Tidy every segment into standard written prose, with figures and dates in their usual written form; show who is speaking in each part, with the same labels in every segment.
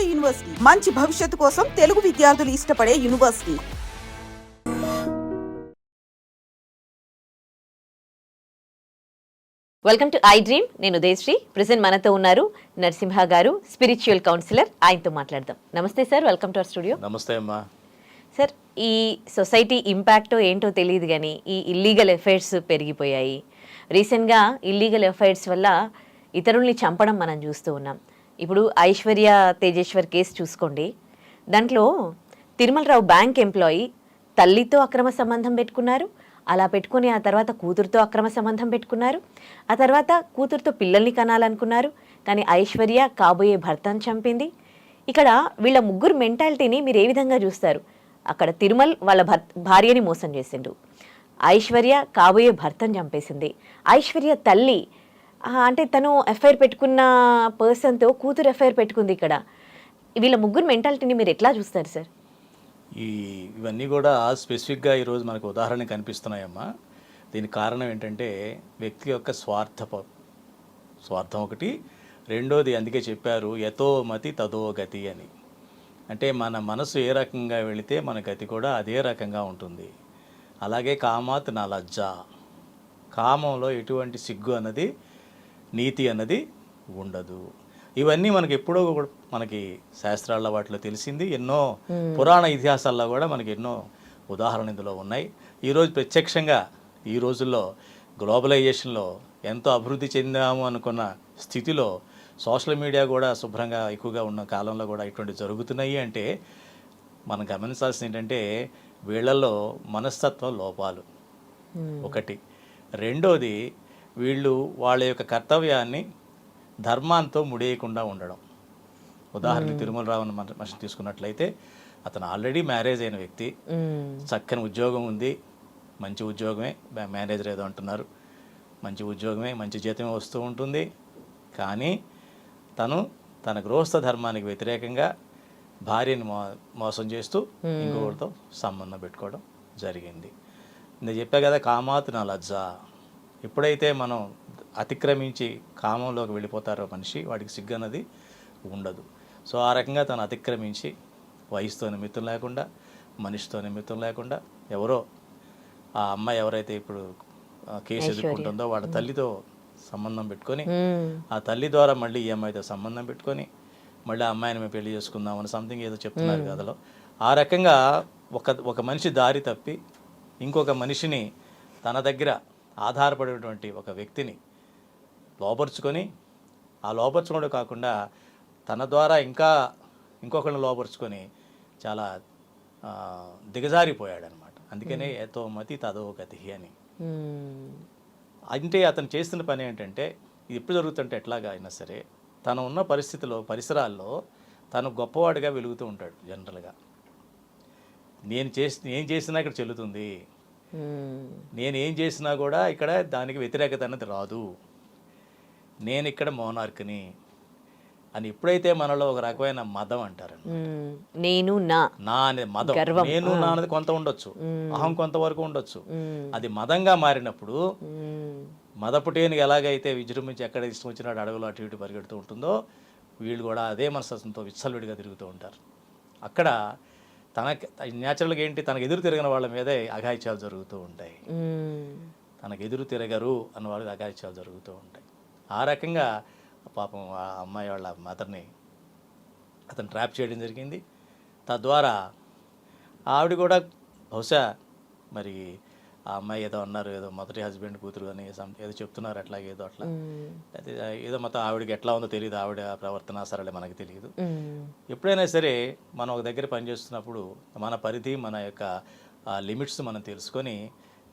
Speaker 1: నాడు యూనివర్సిటీ మంచి భవిష్యత్తు కోసం తెలుగు విద్యార్థులు ఇష్టపడే university.
Speaker 2: Welcome to I dream. నేను ఉదయశ్రీ. ప్రెసెంట్ మనతో ఉన్నారు నరసింహ గారు, స్పిరిచువల్ కౌన్సిలర్. ఆయనతో మాట్లాడదాం. నమస్తే sir, welcome to our studio.
Speaker 3: నమస్తే అమ్మా.
Speaker 2: సార్, ఈ సొసైటీ ఇంపాక్టో ఏంటో తెలియదు కానీ ఈ ఇల్లీగల్ ఎఫైర్స్ పెరిగిపోయాయి. రీసెంట్గా ఇల్లీగల్ ఎఫైర్స్ వల్ల ఇతరుల్ని చంపడం మనం చూస్తూ ఉన్నాం. ఇప్పుడు ఐశ్వర్య తేజేశ్వర్ కేసు చూసుకోండి. దాంట్లో తిరుమలరావు బ్యాంక్ ఎంప్లాయీ తల్లితో అక్రమ సంబంధం పెట్టుకున్నారు. అలా పెట్టుకుని ఆ తర్వాత కూతురుతో అక్రమ సంబంధం పెట్టుకున్నారు. ఆ తర్వాత కూతురుతో పిల్లల్ని కనాలనుకున్నారు. కానీ ఐశ్వర్య కాబోయే భర్తను చంపింది. ఇక్కడ వీళ్ళ ముగ్గురు మెంటాలిటీని మీరు ఏ విధంగా చూస్తారు? అక్కడ తిరుమల్ వాళ్ళ భార్యని మోసం చేసిండు. ఐశ్వర్య కాబోయే భర్తను చంపేసింది. ఐశ్వర్య తల్లి అంటే తను ఎఫ్ఐఆర్ పెట్టుకున్న పర్సన్తో కూతురు ఎఫ్ఐఆర్ పెట్టుకుంది. ఇక్కడ వీళ్ళ ముగ్గురు మెంటాలిటీని మీరు ఎట్లా చూస్తారు సార్?
Speaker 3: ఇవన్నీ కూడా స్పెసిఫిక్గా ఈరోజు మనకు ఉదాహరణ కనిపిస్తున్నాయమ్మా. దీనికి కారణం ఏంటంటే వ్యక్తి యొక్క స్వార్థం ఒకటి. రెండోది అందుకే చెప్పారు యతో మతి తదో గతి అని. అంటే మన మనసు ఏ రకంగా వెళితే మన గతి కూడా అదే రకంగా ఉంటుంది. అలాగే కామాత్ నా లజ్జ, కామంలో ఎటువంటి సిగ్గు అన్నది నీతి అన్నది ఉండదు. ఇవన్నీ మనకి ఎప్పుడో మనకి శాస్త్రాల వాటిలో తెలిసింది. ఎన్నో పురాణ ఇతిహాసాల్లో కూడా మనకి ఎన్నో ఉదాహరణలు ఇందులో ఉన్నాయి. ఈరోజు ప్రత్యక్షంగా ఈ రోజుల్లో గ్లోబలైజేషన్లో ఎంతో అభివృద్ధి చెందాము అనుకున్న స్థితిలో సోషల్ మీడియా కూడా శుభ్రంగా ఎక్కువగా ఉన్న కాలంలో కూడా ఇటువంటి జరుగుతున్నాయి. అంటే మనం గమనించాల్సింది ఏంటంటే వీళ్ళల్లో మనస్తత్వ లోపాలు ఒకటి. రెండోది వీళ్ళు వాళ్ళ యొక్క కర్తవ్యాన్ని ధర్మాంతో ముడియకుండా ఉండడం. ఉదాహరణకి తిరుమలరావు మనిషి తీసుకున్నట్లయితే అతను ఆల్రెడీ మ్యారేజ్ అయిన వ్యక్తి, చక్కని ఉద్యోగం ఉంది, మంచి ఉద్యోగమే, మేనేజర్ ఏదో అంటున్నారు, మంచి ఉద్యోగమే, మంచి జీతమే వస్తూ ఉంటుంది. కానీ తను తన గృహస్థ ధర్మానికి వ్యతిరేకంగా భార్యని మోసం చేస్తూ ఇంకొకరితో సంబంధం పెట్టుకోవడం జరిగింది. నేను చెప్పా కదా కామాత్ నా లజ్జ. ఎప్పుడైతే మనం అతిక్రమించి కామంలోకి వెళ్ళిపోతారో మనిషి, వాడికి సిగ్గు అన్నది ఉండదు. సో ఆ రకంగా తను అతిక్రమించి వయసుతో నిమిత్తం లేకుండా, మనిషితో నిమిత్తం లేకుండా ఎవరో ఆ అమ్మాయి ఎవరైతే ఇప్పుడు కేసు ఎదుర్కొంటుందో వాళ్ళ తల్లితో సంబంధం పెట్టుకొని, ఆ తల్లి ద్వారా మళ్ళీ ఈ అమ్మాయితో సంబంధం పెట్టుకొని మళ్ళీ ఆ అమ్మాయిని మేము పెళ్లి చేసుకుందామని సంథింగ్ ఏదో చెప్తున్నారు కథలో. ఆ రకంగా ఒక మనిషి దారి తప్పి ఇంకొక మనిషిని తన దగ్గర ఆధారపడేటువంటి ఒక వ్యక్తిని లోపరుచుకొని, ఆ లోపరుచుకోవడం కాకుండా తన ద్వారా ఇంకొకరిని లోపరుచుకొని చాలా దిగజారిపోయాడనమాట. అందుకనే ఏతో మతి తదో గతి అని. అంటే అతను చేస్తున్న పని ఏంటంటే, ఇది ఎప్పుడు జరుగుతుంటే ఎట్లాగా అయినా సరే తను ఉన్న పరిసరాల్లో తను గొప్పవాడిగా వెలుగుతూ ఉంటాడు. జనరల్గా నేను చేసినా ఇక్కడ చెల్లుతుంది, నేనేం చేసినా కూడా ఇక్కడ దానికి వ్యతిరేకత అన్నది రాదు, నేను ఇక్కడ మోనార్క్ని అని ఎప్పుడైతే మనలో ఒక రకమైన మదం అంటారు,
Speaker 2: నేను నా
Speaker 3: అనే మదం, నేను నా అనేది కొంత ఉండొచ్చు, అహం కొంతవరకు ఉండొచ్చు. అది మదంగా మారినప్పుడు మదపుటేనికి ఎలాగైతే విజృంభించి ఎక్కడ ఇష్టం వచ్చినాడు అడవులు అటు ఇటు పరిగెడుతూ ఉంటుందో, వీళ్ళు కూడా అదే మనస్తత్వంతో విచ్చలవిడిగా తిరుగుతూ ఉంటారు. అక్కడ న్యాచురల్గా ఏంటి, తనకు ఎదురు తిరగని వాళ్ళ మీదే అఘాయిత్యాలు జరుగుతూ ఉంటాయి. తనకు ఎదురు తిరగరు అన్న వాళ్ళకి అఘాయిత్యాలు జరుగుతూ ఉంటాయి. ఆ రకంగా పాపం ఆ అమ్మాయి వాళ్ళ మదర్ని అతను ట్రాప్ చేయడం జరిగింది. తద్వారా ఆవిడ కూడా బహుశా మరి ఆ అమ్మాయి ఏదో అన్నారు, ఏదో మొదటి హస్బెండ్ కూతురు అని ఏదో చెప్తున్నారు, అట్లాగే ఏదో అట్లా అయితే ఏదో మొత్తం ఆవిడకి ఎట్లా ఉందో తెలియదు, ఆవిడ ప్రవర్తన సరళే మనకి తెలియదు. ఎప్పుడైనా సరే మనం ఒక దగ్గర పనిచేస్తున్నప్పుడు మన పరిధి, మన యొక్క లిమిట్స్ మనం తెలుసుకొని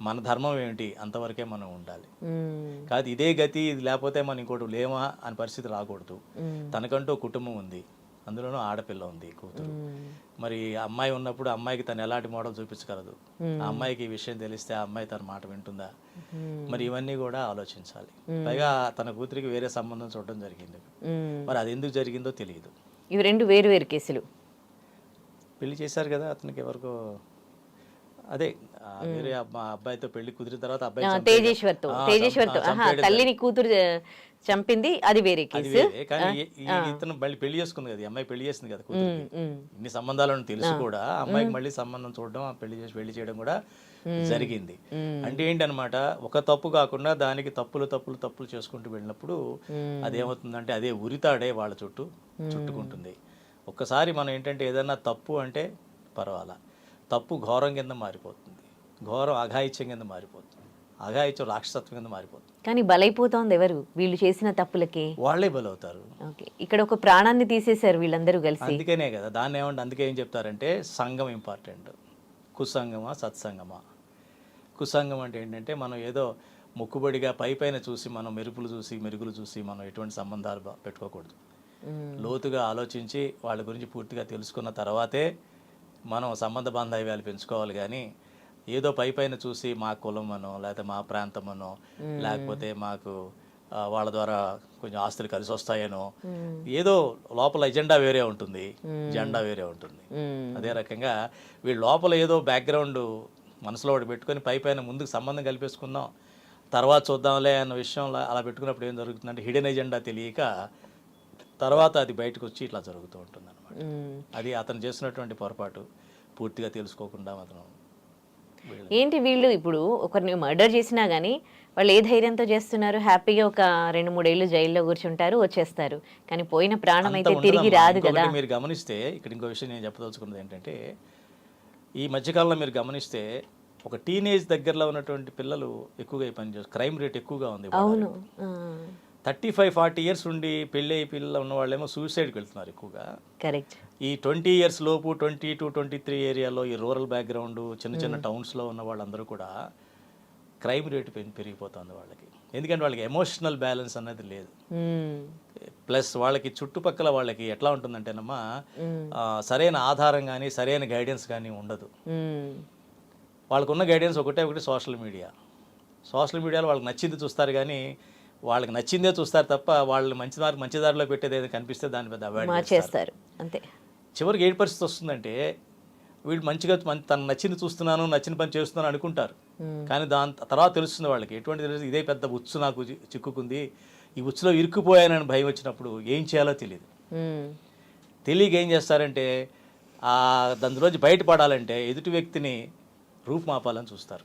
Speaker 3: మన ధర్మం ఏమిటి అంతవరకే మనం ఉండాలి. కాదు ఇదే గతి, ఇది లేకపోతే మనం ఇంకోటి లేమా అని పరిస్థితి రాకూడదు. తనకంటూ కుటుంబం ఉంది, అందులోనూ ఆడపిల్ల ఉంది, కూతురు. మరి అమ్మాయి ఉన్నప్పుడు అమ్మాయికి తను ఎలాంటి మోడల్ చూపించగలదు, ఆ అమ్మాయికి ఈ విషయం తెలిస్తే ఆ అమ్మాయి తన మాట వింటుందా, మరి ఇవన్నీ కూడా ఆలోచించాలి. పైగా తన కూతురికి వేరే సంబంధం చూడడం జరిగింది, మరి అది ఎందుకు జరిగిందో తెలియదు.
Speaker 2: ఇవి రెండు వేరు వేరు కేసులు.
Speaker 3: పెళ్లి చేశారు కదా అతనికి ఎవరికో, అదే వేరే అబ్బాయితో పెళ్లి కుదిరిన తర్వాత అబ్బాయి
Speaker 2: తేజేశ్వర్తో తల్లిని కూతురు చంపింది అది వేరే
Speaker 3: అది
Speaker 2: కేసు.
Speaker 3: వేరే. కానీ ఇతను మళ్ళీ పెళ్లి చేసుకుంది కదా, ఈ అమ్మాయి పెళ్లి చేసింది కదా కూతురికి. ఇన్ని సంబంధాలను తెలిసి కూడా ఆ అమ్మాయికి మళ్ళీ సంబంధం చూడడం, ఆ పెళ్లి చేయడం కూడా జరిగింది. అంటే ఏంటనమాట, ఒక తప్పు కాకుండా దానికి తప్పులు చేసుకుంటూ వెళ్ళినప్పుడు అదేమవుతుందంటే అదే ఉరితాడే వాళ్ళ చుట్టూ చుట్టుకుంటుంది. ఒక్కసారి మనం ఏంటంటే ఏదైనా తప్పు అంటే పర్వాలా, తప్పు ఘోరం కింద మారిపోతుంది, ఘోరం అఘాయిత్యం కింద మారిపోతుంది, అఘాయిత్యం రాక్షసత్వం కింద మారిపోతుంది.
Speaker 2: కానీ బలైపోతోంది ఎవరు? వీళ్ళు చేసిన తప్పులకి
Speaker 3: వాళ్ళే బలవుతారు.
Speaker 2: ఓకే, ఇక్కడ ఒక ప్రాణాన్ని తీసేశారు వీళ్ళందరూ కలిసి.
Speaker 3: అందుకనే కదా దాన్ని అందుకే ఏం చెప్తారంటే సంఘం ఇంపార్టెంట్. కుసంగమా సత్సంగమా? కుసంగం అంటే ఏంటంటే మనం ఏదో మొక్కుబడిగా పైన చూసి మనం మెరుగులు చూసి మనం ఎటువంటి సంబంధాలు పెట్టుకోకూడదు. లోతుగా ఆలోచించి వాళ్ళ గురించి పూర్తిగా తెలుసుకున్న తర్వాతే మనం సంబంధ బాంధవ్యాలు పెంచుకోవాలి. కానీ ఏదో పైన చూసి మా కులం అనో లేకపోతే మా ప్రాంతం అనో లేకపోతే మాకు వాళ్ళ ద్వారా కొంచెం ఆస్తులు కలిసి వస్తాయనో, ఏదో లోపల ఎజెండా వేరే ఉంటుంది, జెండా వేరే ఉంటుంది. అదే రకంగా వీళ్ళు లోపల ఏదో బ్యాక్గ్రౌండ్ మనసులో ఒకటి పెట్టుకొని పైన ముందుకు సంబంధం కలిపేసుకుందాం, తర్వాత చూద్దాంలే అన్న విషయంలో అలా పెట్టుకున్నప్పుడు ఏం జరుగుతుందంటే హిడెన్ ఎజెండా తెలియక తర్వాత అది బయటకు వచ్చి ఇట్లా జరుగుతూ ఉంటుంది అనమాట. అది అతను చేసినటువంటి పొరపాటు, పూర్తిగా తెలుసుకోకుండా అతను.
Speaker 2: ఏంటి వీళ్ళు ఇప్పుడు ఒకరిని మర్డర్ చేసినా కానీ వాళ్ళు ఏ ధైర్యంతో చేస్తున్నారు? హ్యాపీగా ఒక 2-3 ఏళ్ళు జైల్లో కూర్చుంటారు, వచ్చేస్తారు. కానీ పోయిన ప్రాణం అయితే తిరిగి రాదు కదా.
Speaker 3: మీరు గమనిస్తే ఇక్కడ ఇంకో విషయం నేను చెప్పదలుచుకున్నది ఏంటంటే, ఈ మధ్యకాలంలో మీరు గమనిస్తే ఒక టీనేజ్ దగ్గరలో ఉన్నటువంటి పిల్లలు ఎక్కువగా ఈ పని చేస్తారు. క్రైమ్ రేట్ ఎక్కువగా ఉంది.
Speaker 2: అవును,
Speaker 3: 35-40 ఇయర్స్ ఉండి పెళ్ళి అయ్యి పిల్లలు ఉన్న వాళ్ళేమో సూసైడ్కి వెళ్తున్నారు ఎక్కువగా.
Speaker 2: కరెక్ట్.
Speaker 3: ఈ 20 ఇయర్స్ లోపు 22-23 ఏరియాలో ఈ రూరల్ బ్యాక్గ్రౌండ్ చిన్న టౌన్స్లో ఉన్న వాళ్ళందరూ కూడా క్రైమ్ రేటు పెరిగిపోతుంది వాళ్ళకి. ఎందుకంటే వాళ్ళకి ఎమోషనల్ బ్యాలెన్స్ అనేది లేదు. ప్లస్ వాళ్ళకి చుట్టుపక్కల వాళ్ళకి ఎట్లా ఉంటుందంటేనమ్మా, సరైన ఆధారం కానీ సరైన గైడెన్స్ కానీ ఉండదు. వాళ్ళకున్న గైడెన్స్ ఒకటి సోషల్ మీడియాలో వాళ్ళకి నచ్చింది చూస్తారు, కానీ వాళ్ళకి నచ్చిందే చూస్తారు తప్ప వాళ్ళు మంచి దారిలో పెట్టేది ఏదో కనిపిస్తే దాని పెద్ద అవాయిడ్ చేస్తారు.
Speaker 2: అంతే.
Speaker 3: చివరికి ఏ పరిస్థితి వస్తుందంటే వీళ్ళు మంచిగా తను నచ్చింది చూస్తున్నాను, నచ్చిన పని చేస్తున్నాను అనుకుంటారు. కానీ దాని తర్వాత తెలుస్తుంది వాళ్ళకి ఎటువంటి తెలుస్తుంది, ఇదే పెద్ద ఉచ్చు నాకు చిక్కుకుంది, ఈ ఉచ్చులో ఇరుక్కుపోయానని భయం వచ్చినప్పుడు ఏం చేయాలో తెలియదు. తెలియక ఏం చేస్తారంటే దానిలోంచి బయటపడాలంటే ఎదుటి వ్యక్తిని రూపుమాపాలని చూస్తారు.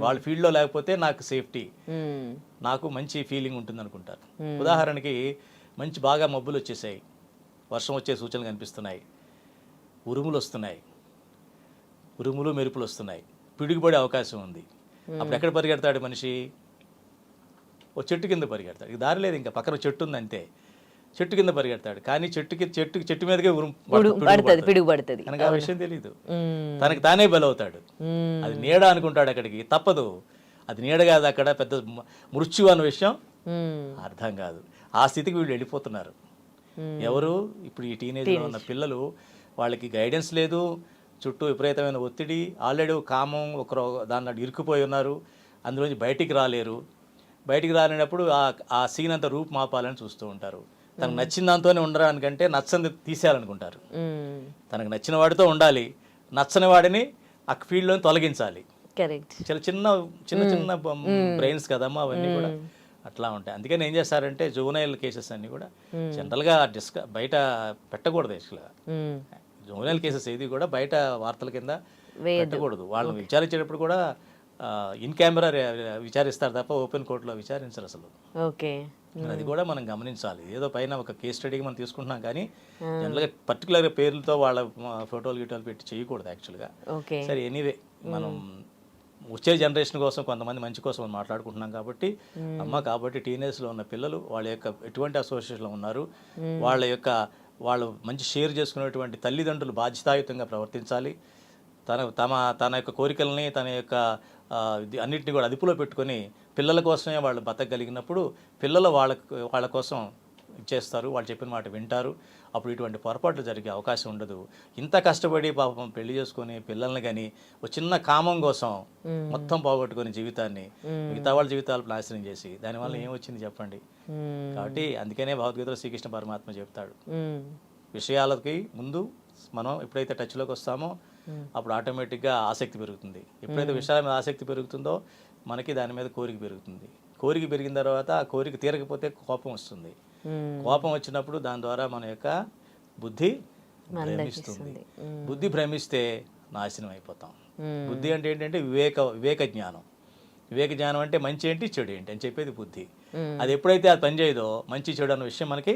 Speaker 3: వాళ్ళ ఫీల్డ్లో లేకపోతే నాకు సేఫ్టీ, నాకు మంచి ఫీలింగ్ ఉంటుంది అనుకుంటారు. ఉదాహరణకి బాగా మబ్బులు వచ్చేసాయి, వర్షం వచ్చే సూచనలు కనిపిస్తున్నాయి, ఉరుములు మెరుపులు వస్తున్నాయి, పిడుగుపడే అవకాశం ఉంది. అప్పుడు ఎక్కడ పరిగెడతాడు మనిషి? ఓ చెట్టు కింద పరిగెడతాడు. ఇక దారి లేదు, ఇంకా పక్కన చెట్టు ఉంది అంతే, చెట్టు కింద పరిగెడతాడు. కానీ చెట్టు మీదకే
Speaker 2: పిడుగు పడుతుంది.
Speaker 3: కనుక ఆ విషయం తెలియదు, తనకి తానే బలవుతాడు. అది నీడ అనుకుంటాడు, అక్కడికి తప్పదు, అది నీడ కాదు, అక్కడ పెద్ద మృత్యు అన్న విషయం అర్థం కాదు. ఆ స్థితికి వీళ్ళు వెళ్ళిపోతున్నారు. ఎవరు? ఇప్పుడు ఈ టీనేజ్లో ఉన్న పిల్లలు, వాళ్ళకి గైడెన్స్ లేదు, చుట్టూ విపరీతమైన ఒత్తిడి, ఆల్రెడీ కామం దాన్ని ఇరుక్కుపోయి ఉన్నారు, అందులోంచి బయటికి రాలేనప్పుడు ఆ సీన్ అంతా రూపు మాపాలని చూస్తూ ఉంటారు. తనకు నచ్చిన దాంతోనే ఉండడానికంటే నచ్చని తీసేయాలనుకుంటారు. తనకు నచ్చిన వాడితో ఉండాలి, నచ్చని వాడిని ఆ ఫీల్డ్లో తొలగించాలి. చాలా చిన్న బ్రెయిన్స్ కదమ్మా అవన్నీ కూడా అట్లా ఉంటాయి. అందుకని ఏం చేస్తారంటే జువెనైల్ కేసెస్ అన్ని కూడా జనరల్గా బయట పెట్టకూడదు. యాక్చువల్గా జువెనైల్ కేసెస్ ఏది కూడా బయట వార్తల కింద పెట్టకూడదు. వాళ్ళని విచారించేటప్పుడు కూడా ఇన్ కెమెరా విచారిస్తారు తప్ప ఓపెన్ కోర్టులో విచారించరు అసలు.
Speaker 2: ఓకే,
Speaker 3: అది కూడా మనం గమనించాలి. ఏదో పైన ఒక కేస్ స్టడీకి మనం తీసుకుంటున్నాం, కానీ జనరల్గా పర్టికులర్గా పేర్లతో వాళ్ళ ఫోటోలు పెట్టి చేయకూడదు యాక్చువల్గా. సరే, ఎనీవే మనం వచ్చే జనరేషన్ కోసం, కొంతమంది మంచి కోసం మనం మాట్లాడుకుంటున్నాం కాబట్టి కాబట్టి టీనేజ్లో ఉన్న పిల్లలు వాళ్ళ యొక్క ఎటువంటి అసోసియేషన్లో ఉన్నారు, వాళ్ళు మంచి షేర్ చేసుకునేటువంటి తల్లిదండ్రులు బాధ్యతాయుతంగా ప్రవర్తించాలి. తన యొక్క కోరికల్ని, తన యొక్క అన్నింటినీ కూడా అదుపులో పెట్టుకొని పిల్లల కోసమే వాళ్ళు బతకగలిగినప్పుడు పిల్లలు వాళ్ళ కోసం చేస్తారు, వాళ్ళు చెప్పిన మాట వింటారు. అప్పుడు ఇటువంటి పొరపాట్లు జరిగే అవకాశం ఉండదు. ఇంత కష్టపడి పాపం పెళ్లి చేసుకొని పిల్లల్ని కానీ ఒక చిన్న కామం కోసం మొత్తం పోగొట్టుకుని జీవితాన్ని, మిగతా వాళ్ళ జీవితాలు నాశనం చేసి దానివల్ల ఏమొచ్చింది చెప్పండి. కాబట్టి అందుకనే భగవద్గీతలో శ్రీకృష్ణ పరమాత్మ చెప్తాడు, విషయాలకి ముందు మనం ఎప్పుడైతే టచ్లోకి వస్తామో అప్పుడు ఆటోమేటిక్గా ఆసక్తి పెరుగుతుంది. ఎప్పుడైతే విషయాల మీద ఆసక్తి పెరుగుతుందో మనకి దాని మీద కోరిక పెరుగుతుంది. కోరిక పెరిగిన తర్వాత ఆ కోరిక తీరకపోతే కోపం వస్తుంది. కోపం వచ్చినప్పుడు దాని ద్వారా మన యొక్క బుద్ధి భ్రమిస్తుంది. బుద్ధి భ్రమిస్తే నాశనం అయిపోతాం. బుద్ధి అంటే ఏంటంటే వివేక జ్ఞానం. వివేక జ్ఞానం అంటే మంచి ఏంటి చెడు ఏంటి అని చెప్పేది బుద్ధి. అది ఎప్పుడైతే అది పనిచేయదో మంచి చెడు అన్న విషయం మనకి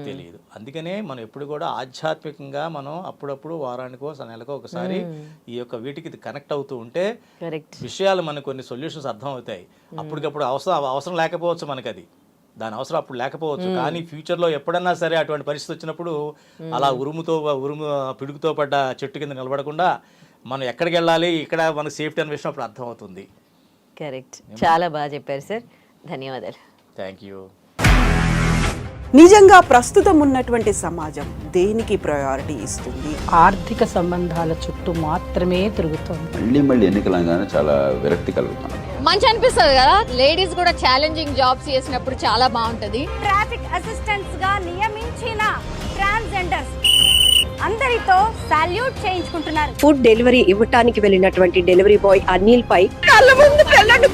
Speaker 3: తెలియదు. అందుకనే మనం ఎప్పుడు కూడా ఆధ్యాత్మికంగా మనం అప్పుడప్పుడు వారానికో నెలకో ఒకసారి ఈ యొక్క వీటికి కనెక్ట్ అవుతూ ఉంటే విషయాలు మనకు కొన్ని సొల్యూషన్స్ అర్థం అవుతాయి. అప్పటికప్పుడు అవసరం లేకపోవచ్చు మనకి, అది దాని అవసరం అప్పుడు లేకపోవచ్చు, కానీ ఫ్యూచర్లో ఎప్పుడన్నా సరే అటువంటి పరిస్థితి వచ్చినప్పుడు అలా పిడుగుతో పడ్డ చెట్టు కింద నిలబడకుండా మనం ఎక్కడికి వెళ్ళాలి, ఇక్కడ మనకు సేఫ్టీ అనే విషయం అప్పుడు అర్థం అవుతుంది.
Speaker 2: కరెక్ట్, చాలా బాగా చెప్పారు సార్, ధన్యవాదాలు.
Speaker 3: Thank you.
Speaker 1: నిజంగా ప్రస్తుతం ఉన్నటువంటి సమాజం దేనికి ప్రయారిటీ ఇస్తుంది?
Speaker 4: ఆర్థిక సంబంధాల చుట్టూ మాత్రమే తిరుగుతోంది.
Speaker 5: మళ్ళీ ఎన్నికలంగానే చాలా విరక్తి కలుగుతాం.
Speaker 6: మంచి అనిపిస్తుంది కదా, లేడీస్ కూడా ఛాలెంజింగ్ జాబ్స్ చేసినప్పుడు చాలా బాగుంటది.
Speaker 7: ట్రాఫిక్ అసిస్టెంట్స్ గా నియమించిన ట్రాన్స్జెండర్స్ అందరితో సాల్యూట్ చేయించుకుంటున్నారు.
Speaker 8: ఫుడ్ డెలివరీ ఇవ్వటానికి వెళ్ళినటువంటి డెలివరీ బాయ్ అనిల్ పై కళ్ళ ముందు పెళ్ళండి